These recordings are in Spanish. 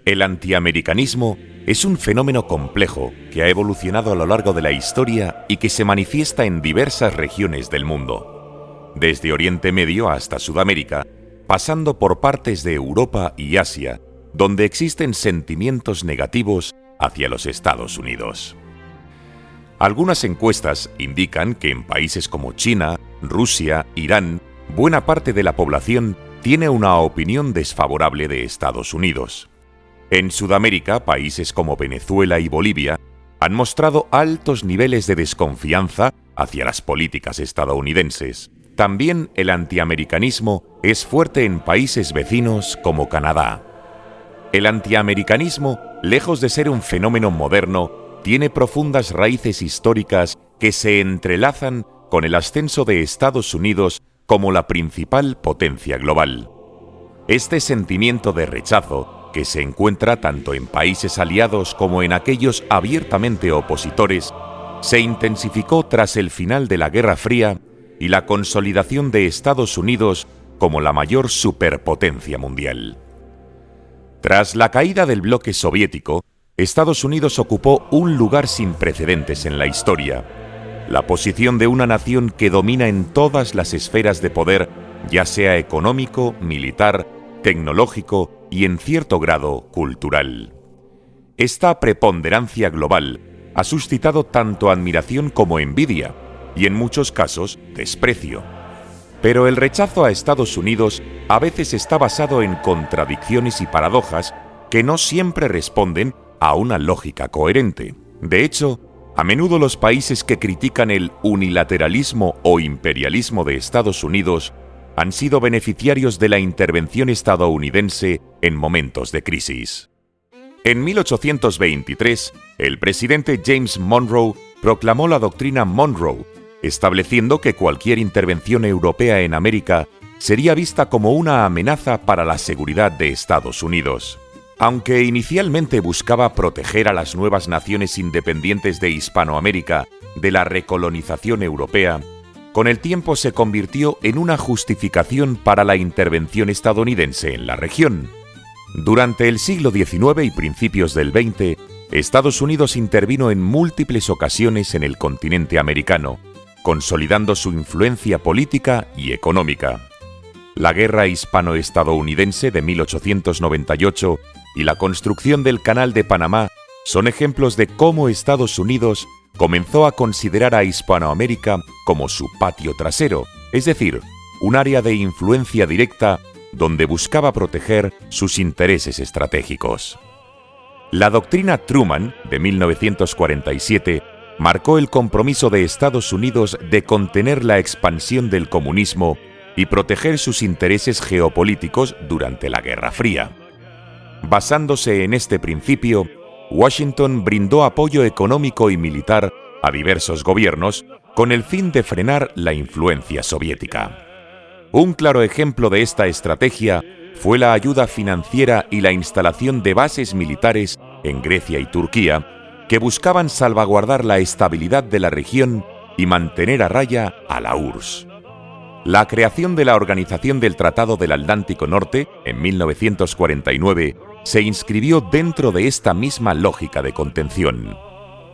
El antiamericanismo es un fenómeno complejo que ha evolucionado a lo largo de la historia y que se manifiesta en diversas regiones del mundo, desde Oriente Medio hasta Sudamérica, pasando por partes de Europa y Asia, donde existen sentimientos negativos hacia los Estados Unidos. Algunas encuestas indican que en países como China, Rusia, Irán, buena parte de la población tiene una opinión desfavorable de Estados Unidos. En Sudamérica, países como Venezuela y Bolivia han mostrado altos niveles de desconfianza hacia las políticas estadounidenses. También el antiamericanismo es fuerte en países vecinos como Canadá. El antiamericanismo, lejos de ser un fenómeno moderno, tiene profundas raíces históricas que se entrelazan con el ascenso de Estados Unidos como la principal potencia global. Este sentimiento de rechazo, que se encuentra tanto en países aliados como en aquellos abiertamente opositores, se intensificó tras el final de la Guerra Fría y la consolidación de Estados Unidos como la mayor superpotencia mundial. Tras la caída del bloque soviético, Estados Unidos ocupó un lugar sin precedentes en la historia, la posición de una nación que domina en todas las esferas de poder, ya sea económico, militar, tecnológico y en cierto grado cultural. Esta preponderancia global ha suscitado tanto admiración como envidia y en muchos casos desprecio. Pero el rechazo a Estados Unidos a veces está basado en contradicciones y paradojas que no siempre responden a una lógica coherente. De hecho, a menudo los países que critican el unilateralismo o imperialismo de Estados Unidos han sido beneficiarios de la intervención estadounidense en momentos de crisis. En 1823, el presidente James Monroe proclamó la doctrina Monroe, estableciendo que cualquier intervención europea en América sería vista como una amenaza para la seguridad de Estados Unidos. Aunque inicialmente buscaba proteger a las nuevas naciones independientes de Hispanoamérica de la recolonización europea, con el tiempo se convirtió en una justificación para la intervención estadounidense en la región. Durante el siglo XIX y principios del XX, Estados Unidos intervino en múltiples ocasiones en el continente americano, consolidando su influencia política y económica. La Guerra Hispano-Estadounidense de 1898 y la construcción del Canal de Panamá son ejemplos de cómo Estados Unidos comenzó a considerar a Hispanoamérica como su patio trasero, es decir, un área de influencia directa donde buscaba proteger sus intereses estratégicos. La doctrina Truman, de 1947, marcó el compromiso de Estados Unidos de contener la expansión del comunismo y proteger sus intereses geopolíticos durante la Guerra Fría. Basándose en este principio, Washington brindó apoyo económico y militar a diversos gobiernos con el fin de frenar la influencia soviética. Un claro ejemplo de esta estrategia fue la ayuda financiera y la instalación de bases militares en Grecia y Turquía que buscaban salvaguardar la estabilidad de la región y mantener a raya a la URSS. La creación de la Organización del Tratado del Atlántico Norte en 1949 se inscribió dentro de esta misma lógica de contención.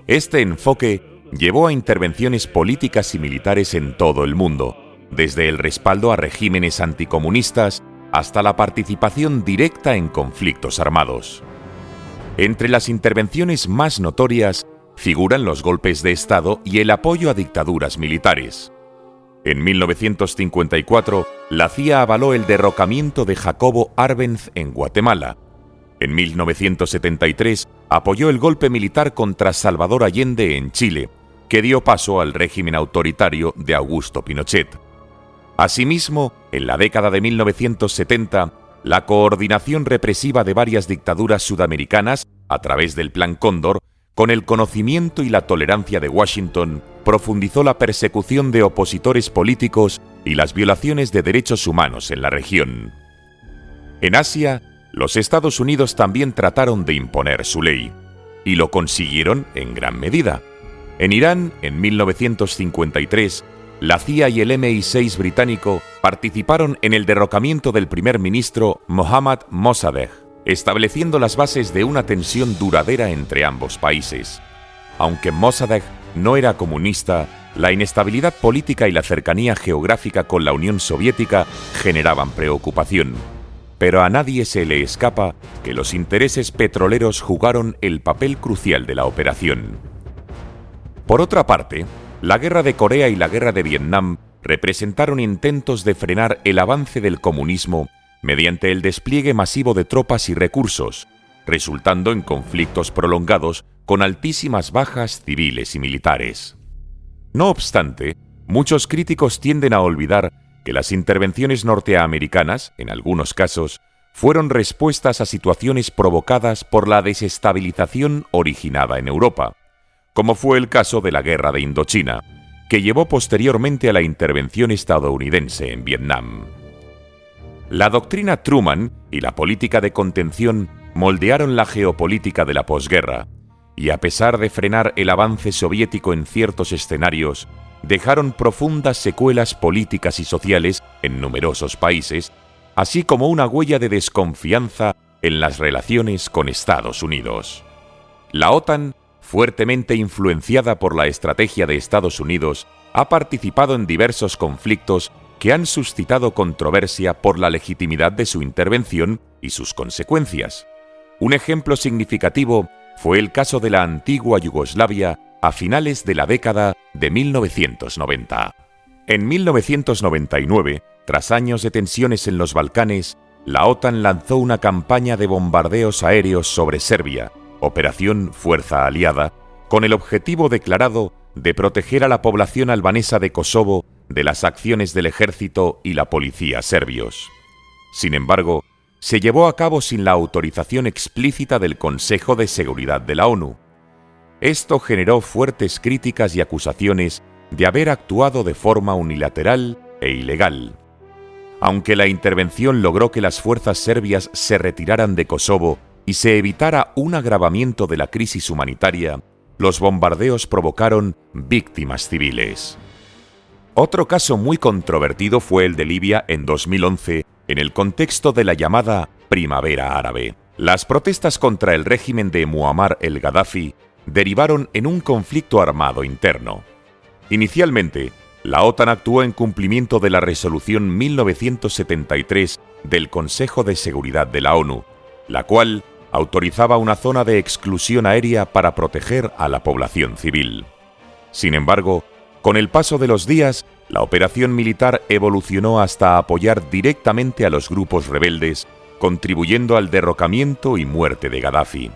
Este enfoque llevó a intervenciones políticas y militares en todo el mundo, desde el respaldo a regímenes anticomunistas hasta la participación directa en conflictos armados. Entre las intervenciones más notorias figuran los golpes de Estado y el apoyo a dictaduras militares. En 1954, la CIA avaló el derrocamiento de Jacobo Arbenz en Guatemala. En 1973, apoyó el golpe militar contra Salvador Allende en Chile, que dio paso al régimen autoritario de Augusto Pinochet. Asimismo, en la década de 1970, la coordinación represiva de varias dictaduras sudamericanas, a través del Plan Cóndor, con el conocimiento y la tolerancia de Washington, profundizó la persecución de opositores políticos y las violaciones de derechos humanos en la región. En Asia, los Estados Unidos también trataron de imponer su ley, y lo consiguieron en gran medida. En Irán, en 1953, la CIA y el MI6 británico participaron en el derrocamiento del primer ministro Mohammad Mossadegh. estableciendo las bases de una tensión duradera entre ambos países. Aunque Mossadegh no era comunista, la inestabilidad política y la cercanía geográfica con la Unión Soviética generaban preocupación. Pero a nadie se le escapa que los intereses petroleros jugaron el papel crucial de la operación. Por otra parte, la Guerra de Corea y la Guerra de Vietnam representaron intentos de frenar el avance del comunismo mediante el despliegue masivo de tropas y recursos, resultando en conflictos prolongados con altísimas bajas civiles y militares. No obstante, muchos críticos tienden a olvidar que las intervenciones norteamericanas, en algunos casos, fueron respuestas a situaciones provocadas por la desestabilización originada en Europa, como fue el caso de la Guerra de Indochina, que llevó posteriormente a la intervención estadounidense en Vietnam. La doctrina Truman y la política de contención moldearon la geopolítica de la posguerra, y a pesar de frenar el avance soviético en ciertos escenarios, dejaron profundas secuelas políticas y sociales en numerosos países, así como una huella de desconfianza en las relaciones con Estados Unidos. La OTAN, fuertemente influenciada por la estrategia de Estados Unidos, ha participado en diversos conflictos que han suscitado controversia por la legitimidad de su intervención y sus consecuencias. Un ejemplo significativo fue el caso de la antigua Yugoslavia a finales de la década de 1990. En 1999, tras años de tensiones en los Balcanes, la OTAN lanzó una campaña de bombardeos aéreos sobre Serbia, Operación Fuerza Aliada, con el objetivo declarado de proteger a la población albanesa de Kosovo de las acciones del ejército y la policía serbios. Sin embargo, se llevó a cabo sin la autorización explícita del Consejo de Seguridad de la ONU. Esto generó fuertes críticas y acusaciones de haber actuado de forma unilateral e ilegal. Aunque la intervención logró que las fuerzas serbias se retiraran de Kosovo y se evitara un agravamiento de la crisis humanitaria, los bombardeos provocaron víctimas civiles. Otro caso muy controvertido fue el de Libia en 2011, en el contexto de la llamada Primavera Árabe. Las protestas contra el régimen de Muammar el-Gaddafi derivaron en un conflicto armado interno. Inicialmente, la OTAN actuó en cumplimiento de la resolución 1973 del Consejo de Seguridad de la ONU, la cual autorizaba una zona de exclusión aérea para proteger a la población civil. Sin embargo, con el paso de los días, la operación militar evolucionó hasta apoyar directamente a los grupos rebeldes, contribuyendo al derrocamiento y muerte de Gaddafi.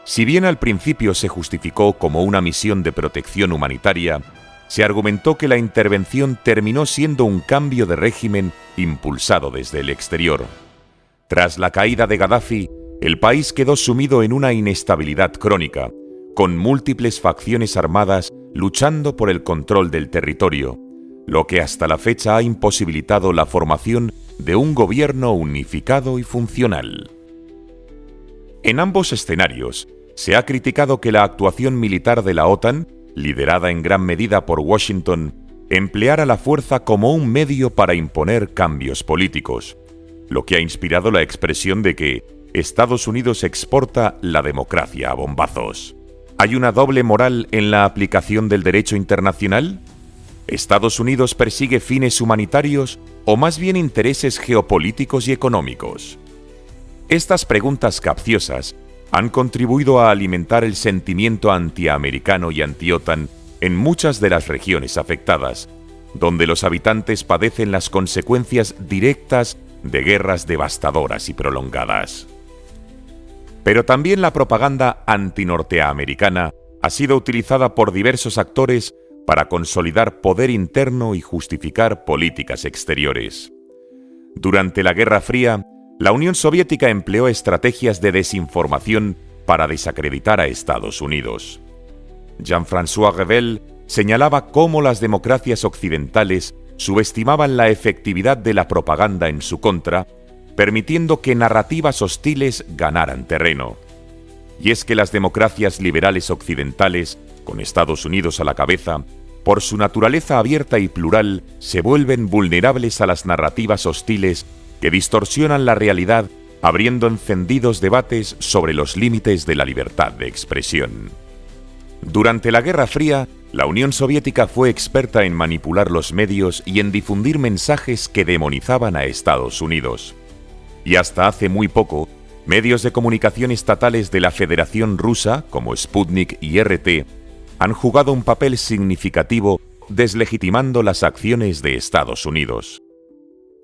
Si bien al principio se justificó como una misión de protección humanitaria, se argumentó que la intervención terminó siendo un cambio de régimen impulsado desde el exterior. Tras la caída de Gaddafi, el país quedó sumido en una inestabilidad crónica, con múltiples facciones armadas luchando por el control del territorio, lo que hasta la fecha ha imposibilitado la formación de un gobierno unificado y funcional. En ambos escenarios, se ha criticado que la actuación militar de la OTAN, liderada en gran medida por Washington, empleara la fuerza como un medio para imponer cambios políticos, lo que ha inspirado la expresión de que Estados Unidos exporta la democracia a bombazos. ¿Hay una doble moral en la aplicación del derecho internacional? ¿Estados Unidos persigue fines humanitarios o más bien intereses geopolíticos y económicos? Estas preguntas capciosas han contribuido a alimentar el sentimiento antiamericano y anti-OTAN en muchas de las regiones afectadas, donde los habitantes padecen las consecuencias directas de guerras devastadoras y prolongadas. Pero también la propaganda antinorteamericana ha sido utilizada por diversos actores para consolidar poder interno y justificar políticas exteriores. Durante la Guerra Fría, la Unión Soviética empleó estrategias de desinformación para desacreditar a Estados Unidos. Jean-François Revel señalaba cómo las democracias occidentales subestimaban la efectividad de la propaganda en su contra, permitiendo que narrativas hostiles ganaran terreno. Y es que las democracias liberales occidentales, con Estados Unidos a la cabeza, por su naturaleza abierta y plural, se vuelven vulnerables a las narrativas hostiles que distorsionan la realidad abriendo encendidos debates sobre los límites de la libertad de expresión. Durante la Guerra Fría, la Unión Soviética fue experta en manipular los medios y en difundir mensajes que demonizaban a Estados Unidos. Y hasta hace muy poco, medios de comunicación estatales de la Federación Rusa, como Sputnik y RT, han jugado un papel significativo deslegitimando las acciones de Estados Unidos.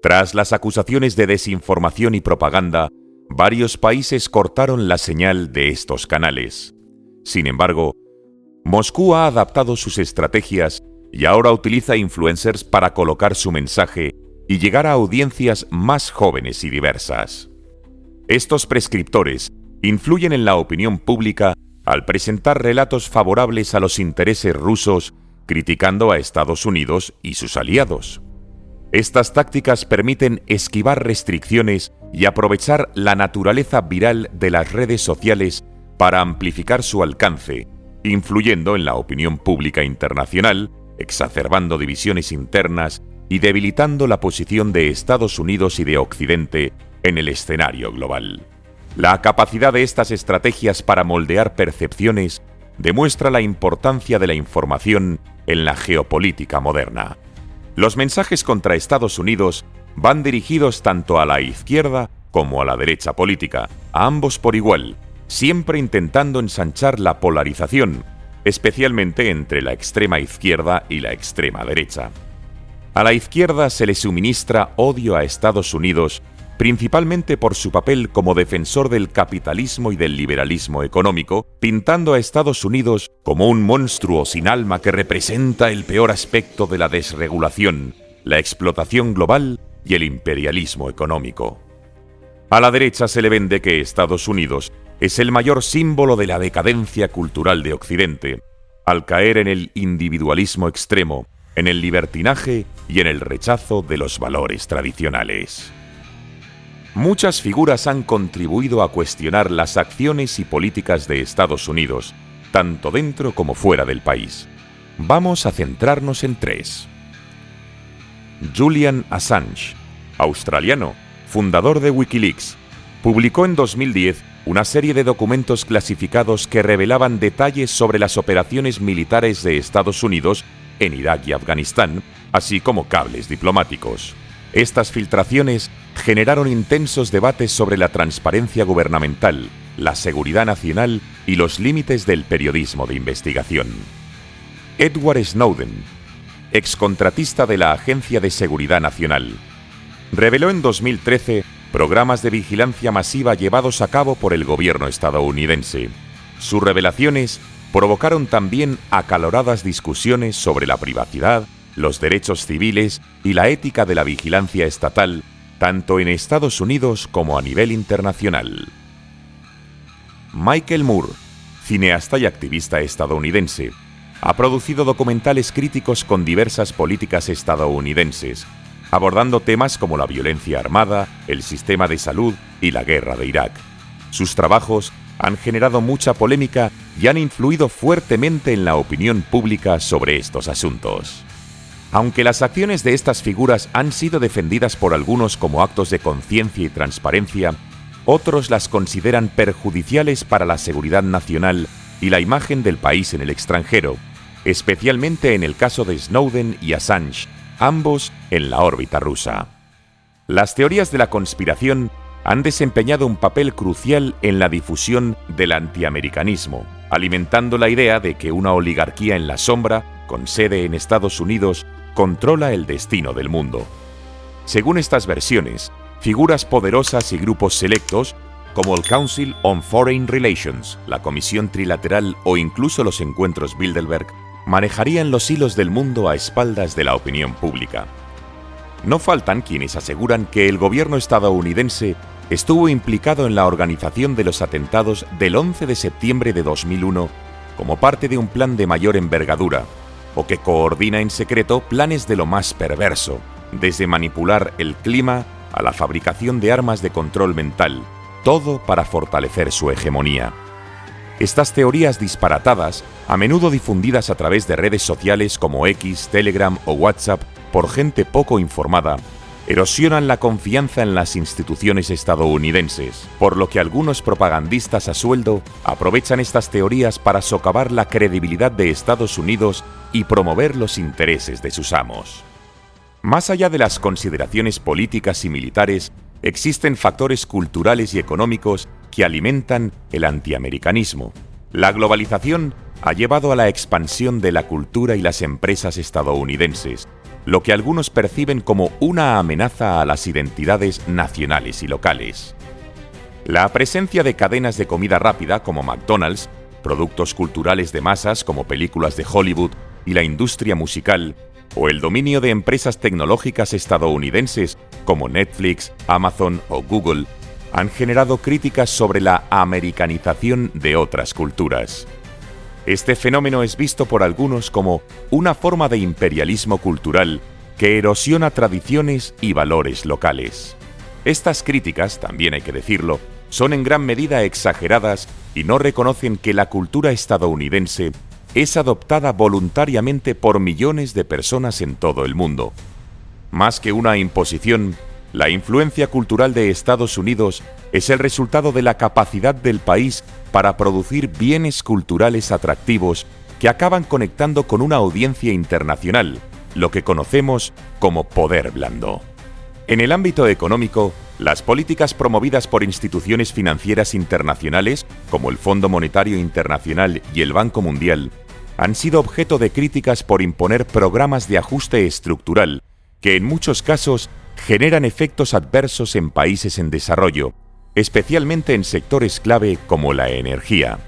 Tras las acusaciones de desinformación y propaganda, varios países cortaron la señal de estos canales. Sin embargo, Moscú ha adaptado sus estrategias y ahora utiliza influencers para colocar su mensaje y llegar a audiencias más jóvenes y diversas. Estos prescriptores influyen en la opinión pública al presentar relatos favorables a los intereses rusos, criticando a Estados Unidos y sus aliados. Estas tácticas permiten esquivar restricciones y aprovechar la naturaleza viral de las redes sociales para amplificar su alcance, influyendo en la opinión pública internacional, exacerbando divisiones internas y debilitando la posición de Estados Unidos y de Occidente en el escenario global. La capacidad de estas estrategias para moldear percepciones demuestra la importancia de la información en la geopolítica moderna. Los mensajes contra Estados Unidos van dirigidos tanto a la izquierda como a la derecha política, a ambos por igual, siempre intentando ensanchar la polarización, especialmente entre la extrema izquierda y la extrema derecha. A la izquierda se le suministra odio a Estados Unidos, principalmente por su papel como defensor del capitalismo y del liberalismo económico, pintando a Estados Unidos como un monstruo sin alma que representa el peor aspecto de la desregulación, la explotación global y el imperialismo económico. A la derecha se le vende que Estados Unidos es el mayor símbolo de la decadencia cultural de Occidente, al caer en el individualismo extremo, en el libertinaje y en el rechazo de los valores tradicionales. Muchas figuras han contribuido a cuestionar las acciones y políticas de Estados Unidos, tanto dentro como fuera del país. Vamos a centrarnos en tres. Julian Assange, australiano, fundador de Wikileaks, publicó en 2010 una serie de documentos clasificados que revelaban detalles sobre las operaciones militares de Estados Unidos en Irak y Afganistán, así como cables diplomáticos. Estas filtraciones generaron intensos debates sobre la transparencia gubernamental, la seguridad nacional y los límites del periodismo de investigación. Edward Snowden, excontratista de la Agencia de Seguridad Nacional, reveló en 2013 programas de vigilancia masiva llevados a cabo por el gobierno estadounidense. Sus revelaciones provocaron también acaloradas discusiones sobre la privacidad, los derechos civiles y la ética de la vigilancia estatal, tanto en Estados Unidos como a nivel internacional. Michael Moore, cineasta y activista estadounidense, ha producido documentales críticos con diversas políticas estadounidenses, abordando temas como la violencia armada, el sistema de salud y la guerra de Irak. Sus trabajos han generado mucha polémica y han influido fuertemente en la opinión pública sobre estos asuntos. Aunque las acciones de estas figuras han sido defendidas por algunos como actos de conciencia y transparencia, otros las consideran perjudiciales para la seguridad nacional y la imagen del país en el extranjero, especialmente en el caso de Snowden y Assange, ambos en la órbita rusa. Las teorías de la conspiración han desempeñado un papel crucial en la difusión del antiamericanismo, alimentando la idea de que una oligarquía en la sombra, con sede en Estados Unidos, controla el destino del mundo. Según estas versiones, figuras poderosas y grupos selectos, como el Council on Foreign Relations, la Comisión Trilateral o incluso los Encuentros Bilderberg, manejarían los hilos del mundo a espaldas de la opinión pública. No faltan quienes aseguran que el gobierno estadounidense estuvo implicado en la organización de los atentados del 11 de septiembre de 2001 como parte de un plan de mayor envergadura, o que coordina en secreto planes de lo más perverso, desde manipular el clima a la fabricación de armas de control mental, todo para fortalecer su hegemonía. Estas teorías disparatadas, a menudo difundidas a través de redes sociales como X, Telegram o WhatsApp por gente poco informada, erosionan la confianza en las instituciones estadounidenses, por lo que algunos propagandistas a sueldo aprovechan estas teorías para socavar la credibilidad de Estados Unidos y promover los intereses de sus amos. Más allá de las consideraciones políticas y militares, existen factores culturales y económicos que alimentan el antiamericanismo. La globalización ha llevado a la expansión de la cultura y las empresas estadounidenses, lo que algunos perciben como una amenaza a las identidades nacionales y locales. La presencia de cadenas de comida rápida como McDonald's, productos culturales de masas como películas de Hollywood y la industria musical, o el dominio de empresas tecnológicas estadounidenses como Netflix, Amazon o Google, han generado críticas sobre la americanización de otras culturas. Este fenómeno es visto por algunos como una forma de imperialismo cultural que erosiona tradiciones y valores locales. Estas críticas, también hay que decirlo, son en gran medida exageradas y no reconocen que la cultura estadounidense es adoptada voluntariamente por millones de personas en todo el mundo. Más que una imposición, la influencia cultural de Estados Unidos es el resultado de la capacidad del país para producir bienes culturales atractivos que acaban conectando con una audiencia internacional, lo que conocemos como poder blando. En el ámbito económico, las políticas promovidas por instituciones financieras internacionales, como el Fondo Monetario Internacional y el Banco Mundial, han sido objeto de críticas por imponer programas de ajuste estructural que en muchos casos generan efectos adversos en países en desarrollo, especialmente en sectores clave como la energía.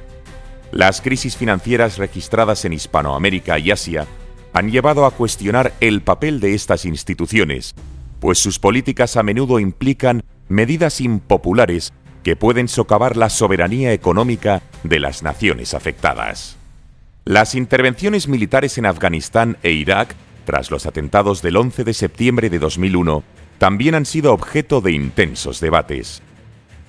Las crisis financieras registradas en Hispanoamérica y Asia han llevado a cuestionar el papel de estas instituciones, pues sus políticas a menudo implican medidas impopulares que pueden socavar la soberanía económica de las naciones afectadas. Las intervenciones militares en Afganistán e Irak, tras los atentados del 11 de septiembre de 2001, también han sido objeto de intensos debates.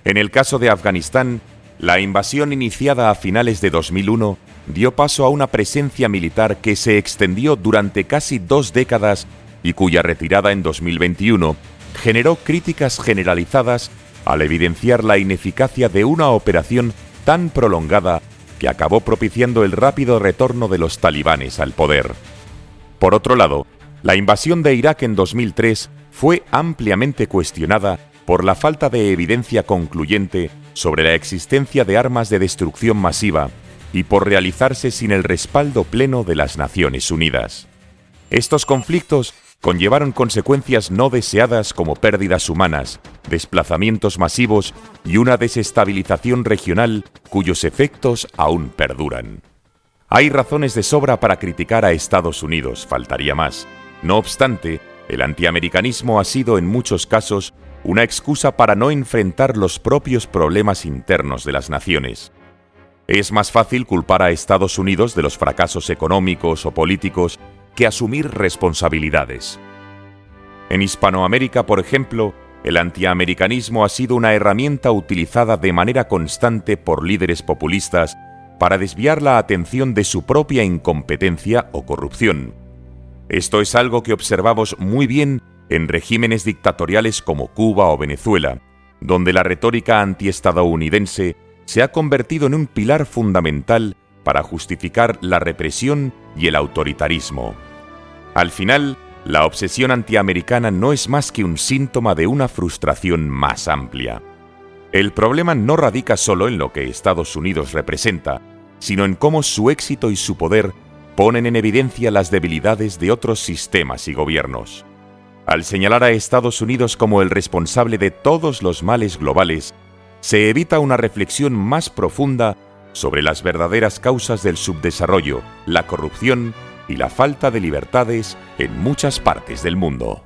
En el caso de Afganistán, la invasión iniciada a finales de 2001 dio paso a una presencia militar que se extendió durante casi 2 décadas y cuya retirada en 2021 generó críticas generalizadas al evidenciar la ineficacia de una operación tan prolongada que acabó propiciando el rápido retorno de los talibanes al poder. Por otro lado, la invasión de Irak en 2003 fue ampliamente cuestionada por la falta de evidencia concluyente sobre la existencia de armas de destrucción masiva y por realizarse sin el respaldo pleno de las Naciones Unidas. Estos conflictos conllevaron consecuencias no deseadas como pérdidas humanas, desplazamientos masivos y una desestabilización regional cuyos efectos aún perduran. Hay razones de sobra para criticar a Estados Unidos, faltaría más. No obstante, el antiamericanismo ha sido en muchos casos una excusa para no enfrentar los propios problemas internos de las naciones. Es más fácil culpar a Estados Unidos de los fracasos económicos o políticos que asumir responsabilidades. En Hispanoamérica, por ejemplo, el antiamericanismo ha sido una herramienta utilizada de manera constante por líderes populistas para desviar la atención de su propia incompetencia o corrupción. Esto es algo que observamos muy bien en regímenes dictatoriales como Cuba o Venezuela, donde la retórica antiestadounidense se ha convertido en un pilar fundamental para justificar la represión y el autoritarismo. Al final, la obsesión antiamericana no es más que un síntoma de una frustración más amplia. El problema no radica solo en lo que Estados Unidos representa, sino en cómo su éxito y su poder ponen en evidencia las debilidades de otros sistemas y gobiernos. Al señalar a Estados Unidos como el responsable de todos los males globales, se evita una reflexión más profunda sobre las verdaderas causas del subdesarrollo, la corrupción y la falta de libertades en muchas partes del mundo.